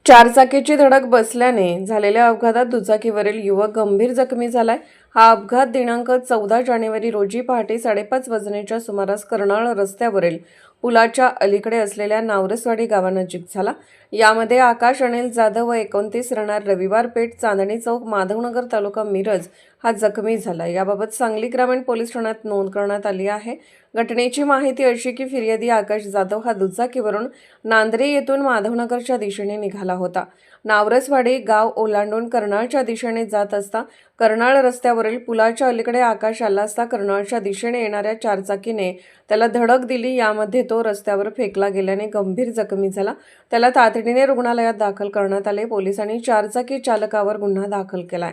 चारचाकीची धडक बसल्याने झालेल्या अपघातात दुचाकीवरील युवक गंभीर जखमी झालाय. हा अपघात दिनांक 14 जानेवारी रोजी पहाटे 5:30 वाजण्याच्या सुमारास कर्नाळ रस्त्यावरील पुलाच्या अलीकडे असलेल्या नावरसवाडी गावानजीक झाला. यामध्ये आकाश अनिल जाधव व 29 राहणार रविवार पेठ, चांदणी चौक, माधवनगर, तालुका मिरज हा जखमी झाला. याबाबत सांगली ग्रामीण पोलीस ठाण्यात नोंद करण्यात आली आहे. घटनेची माहिती अशी की फिर्यादी आकाश जाधव हा दुचाकीवरून नांद्रे येथून माधवनगरच्या दिशेने निघाला होता. नावरसवाडी गाव ओलांडून कर्नाळच्या दिशेने जात असता कर्नाळ रस्त्यावरील पुलाच्या अलीकडे आकाश आला असता कर्नाळच्या दिशेने येणाऱ्या चारचाकीने त्याला धडक दिली. यामध्ये तो रस्त्यावर फेकला गेल्याने गंभीर जखमी झाला. त्याला तातडीने रुग्णालयात दाखल करण्यात आले. पोलिसांनी चारचाकी चालकावर गुन्हा दाखल केलाय.